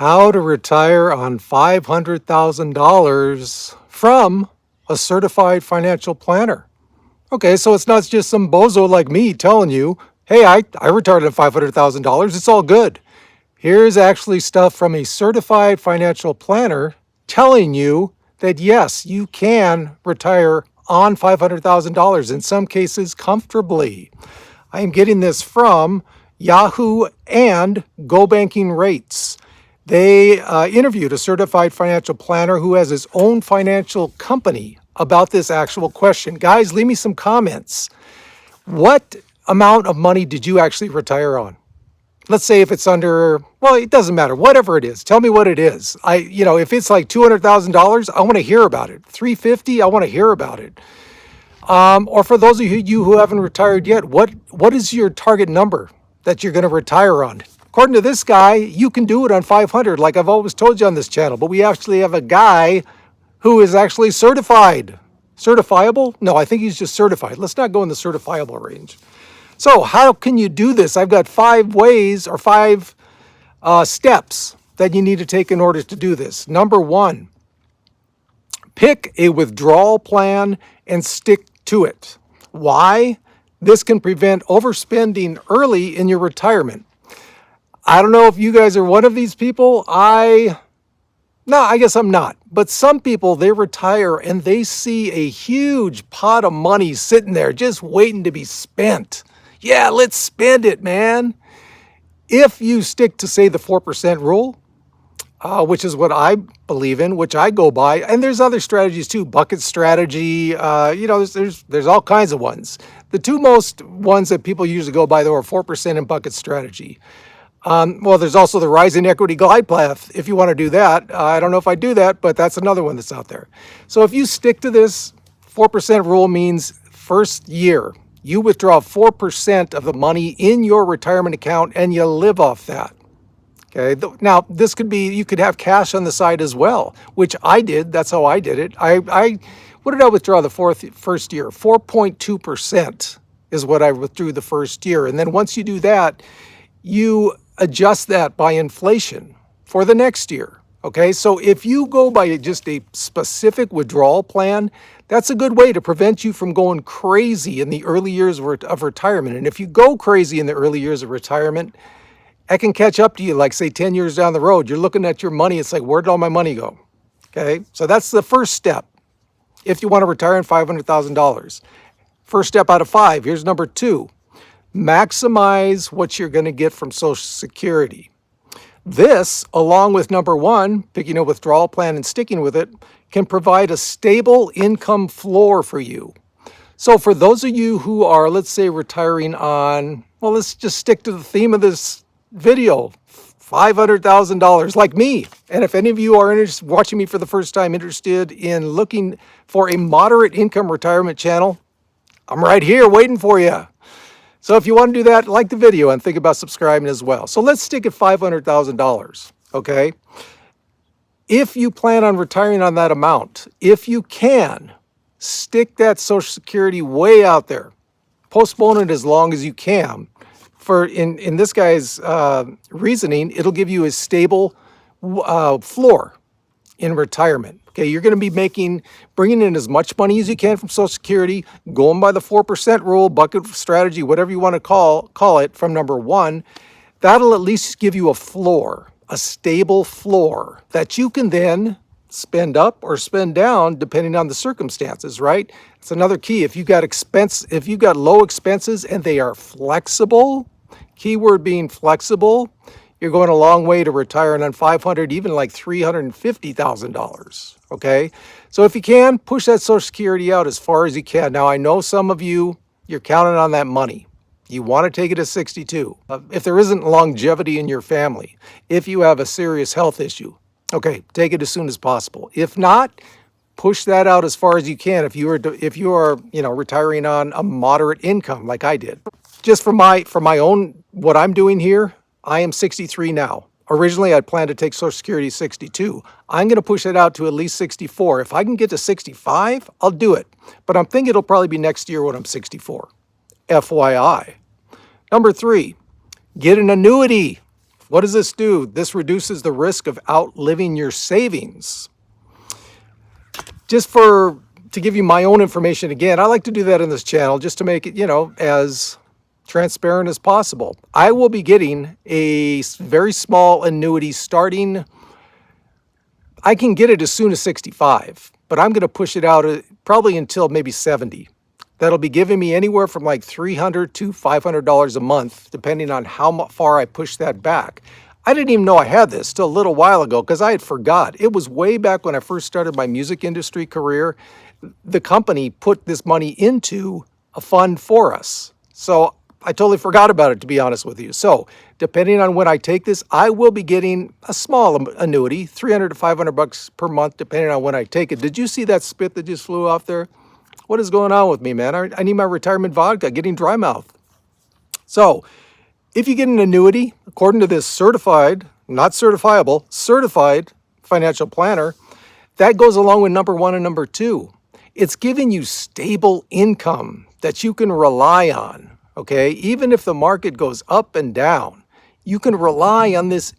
How to retire on $500,000 from a certified financial planner. Okay, so it's not just some bozo like me telling you, hey, I retired on $500,000. It's all good. Here's actually stuff from a certified financial planner telling you that yes, you can retire on $500,000, in some cases comfortably. I am getting this from Yahoo and GOBankingRates. They interviewed a certified financial planner who has his own financial company about this actual question. Guys, leave me some comments. What amount of money did you actually retire on? Let's say if it's under, well, it doesn't matter, whatever it is. Tell me what it is. If it's like $200,000, I want to hear about it. $350,000, I want to hear about it. Or for those of you who haven't retired yet, what is your target number that you're going to retire on? According to this guy, you can do it on 500, like I've always told you on this channel, but we actually have a guy who is actually certified. Certifiable? No, I think he's just certified. Let's not go in the certifiable range. So how can you do this? I've got 5 ways or 5 steps that you need to take in order to do this. Number 1, pick a withdrawal plan and stick to it. Why? This can prevent overspending early in your retirement. I don't know if you guys are one of these people. I guess I'm not. But some people, they retire and they see a huge pot of money sitting there just waiting to be spent. Yeah, let's spend it, man. If you stick to, say, the 4% rule, which is what I believe in, which I go by, and there's other strategies too, bucket strategy, there's all kinds of ones. The 2 most ones that people usually go by, though, are 4% and bucket strategy. Well, there's also the rising equity glide path if you want to do that. I don't know if I do that, but that's another one that's out there. So if you stick to this, 4% rule means first year, you withdraw 4% of the money in your retirement account and you live off that. Okay. Now, this could be, you could have cash on the side as well, which I did. That's how I did it. What did I withdraw the first year? 4.2% is what I withdrew the first year. And then once you do that, you adjust that by inflation for the next year. Okay, so if you go by just a specific withdrawal plan, that's a good way to prevent you from going crazy in the early years of retirement. And if you go crazy in the early years of retirement, I can catch up to you, like say 10 years down the road. You're looking at your money, it's like, where did all my money go? Okay, so that's the first step if you want to retire on $500,000. First step out of 5, here's number 2. Maximize what you're going to get from Social Security. This, along with number 1, picking a withdrawal plan and sticking with it, can provide a stable income floor for you. So for those of you who are, let's say, retiring on, well, let's just stick to the theme of this video, $500,000, like me. And if any of you are watching me for the first time, interested in looking for a moderate income retirement channel, I'm right here waiting for you. So if you want to do that, like the video and think about subscribing as well. So let's stick at $500,000, okay? If you plan on retiring on that amount, if you can, stick that Social Security way out there. Postpone it as long as you can. For in this guy's reasoning, it'll give you a stable floor in retirement. Okay, you're going to be bringing in as much money as you can from Social Security, going by the 4% rule, bucket strategy, whatever you want to call it, from number 1. That'll at least give you a floor, a stable floor that you can then spend up or spend down depending on the circumstances, right? It's another key. If you got low expenses and they are flexible, keyword being flexible, you're going a long way to retiring on $500,000, even like $350,000. Okay, so if you can, push that Social Security out as far as you can. Now, I know some of you, you're counting on that money. You want to take it to 62. If there isn't longevity in your family, if you have a serious health issue, okay, take it as soon as possible. If not, push that out as far as you can. If you are retiring on a moderate income like I did. Just for my own, what I'm doing here, I am 63 now. Originally, I planned to take Social Security 62. I'm going to push it out to at least 64. If I can get to 65, I'll do it. But I'm thinking it'll probably be next year when I'm 64. FYI. Number 3, get an annuity. What does this do? This reduces the risk of outliving your savings. Just to give you my own information again, I like to do that in this channel just to make it, as transparent as possible. I will be getting a very small annuity starting. I can get it as soon as 65, but I'm going to push it out probably until maybe 70. That'll be giving me anywhere from like $300 to $500 a month, depending on how far I push that back. I didn't even know I had this till a little while ago because I had forgot. It was way back when I first started my music industry career. The company put this money into a fund for us. So I totally forgot about it, to be honest with you. So depending on when I take this, I will be getting a small annuity, $300 to $500 per month, depending on when I take it. Did you see that spit that just flew off there? What is going on with me, man? I need my retirement vodka, getting dry mouth. So if you get an annuity, according to this certified, not certifiable, certified financial planner, that goes along with number 1 and number 2. It's giving you stable income that you can rely on, okay? Even if the market goes up and down, you can rely on this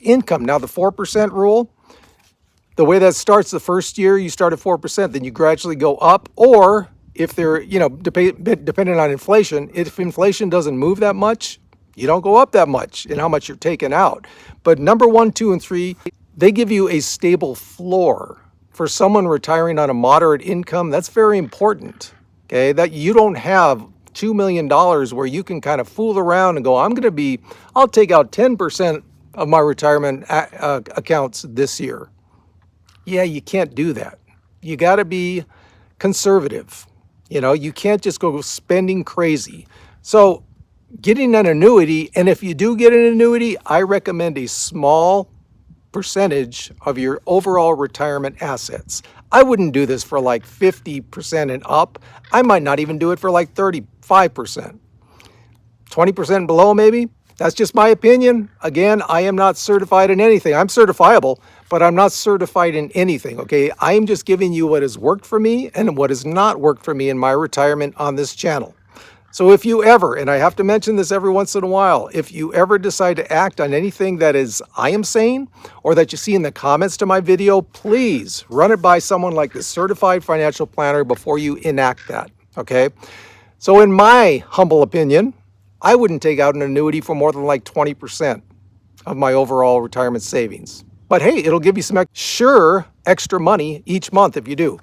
income. Now, the 4% rule, the way that starts, the first year you start at 4%, then you gradually go up, or if they're, depending on inflation, if inflation doesn't move that much, you don't go up that much in how much you're taking out. But number 1, 2, and 3, they give you a stable floor. For someone retiring on a moderate income, that's very important, okay? That you don't have $2 million where you can kind of fool around and go, I'll take out 10% of my retirement accounts this year. Yeah, you can't do that. You got to be conservative. You can't just go spending crazy. So getting an annuity, and if you do get an annuity, I recommend a small percentage of your overall retirement assets. I wouldn't do this for like 50% and up. I might not even do it for like 35%. 20% below maybe. That's just my opinion. Again, I am not certified in anything. I'm certifiable, but I'm not certified in anything, okay? I am just giving you what has worked for me and what has not worked for me in my retirement on this channel. So if you ever, and I have to mention this every once in a while, if you ever decide to act on anything that I am saying, or that you see in the comments to my video, please run it by someone like the certified financial planner before you enact that, okay? So in my humble opinion, I wouldn't take out an annuity for more than like 20% of my overall retirement savings. But hey, it'll give you some extra money each month if you do.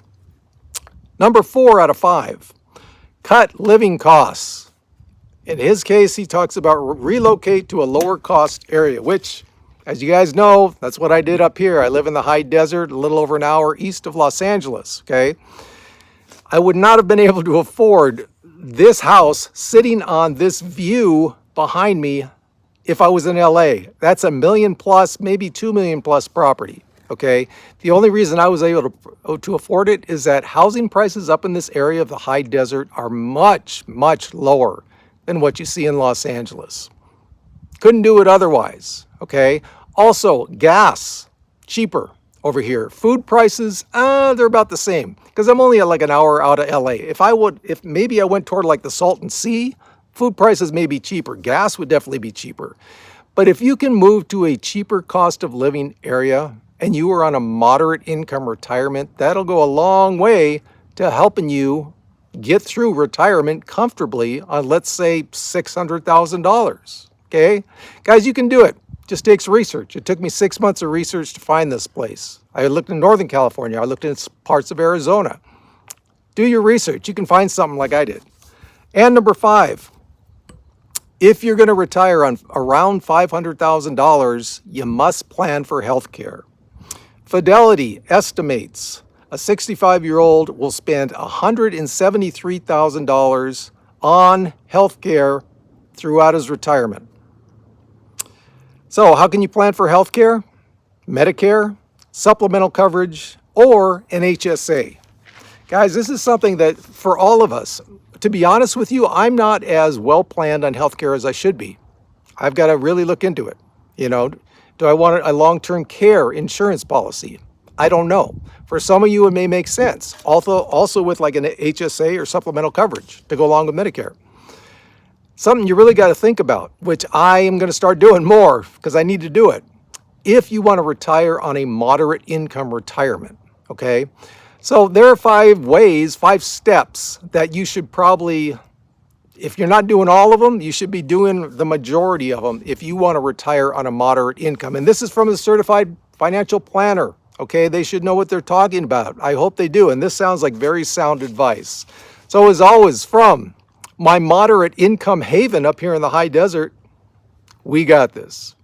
Number 4 out of 5. Cut living costs. In his case, he talks about relocate to a lower cost area, which, as you guys know, that's what I did up here. I live in the high desert, a little over an hour east of Los Angeles, okay? I would not have been able to afford this house sitting on this view behind me if I was in LA. That's $1 million plus, maybe $2 million plus property. Okay, the only reason I was able to afford it is that housing prices up in this area of the high desert are much, much lower than what you see in Los Angeles. Couldn't do it otherwise, okay? Also, gas, cheaper over here. Food prices, they're about the same because I'm only like an hour out of LA. If maybe I went toward like the Salton Sea, food prices may be cheaper. Gas would definitely be cheaper. But if you can move to a cheaper cost of living area, and you are on a moderate income retirement, that'll go a long way to helping you get through retirement comfortably on, let's say, $600,000, okay? Guys, you can do it. Just takes research. It took me 6 months of research to find this place. I looked in Northern California. I looked in parts of Arizona. Do your research. You can find something like I did. And number 5, if you're going to retire on around $500,000, you must plan for health care. Fidelity estimates a 65-year-old will spend $173,000 on health care throughout his retirement. So how can you plan for health care? Medicare, supplemental coverage, or an HSA. Guys, this is something that for all of us, to be honest with you, I'm not as well planned on health care as I should be. I've got to really look into it. Do I want a long-term care insurance policy? I don't know. For some of you, it may make sense. Also with like an HSA or supplemental coverage to go along with Medicare. something you really got to think about, which I am going to start doing more because I need to do it. If you want to retire on a moderate income retirement, okay? So there are 5 steps that you should probably, if you're not doing all of them, you should be doing the majority of them if you want to retire on a moderate income. And this is from a certified financial planner, okay? They should know what they're talking about. I hope they do. And this sounds like very sound advice. So as always, from my moderate income haven up here in the high desert, we got this.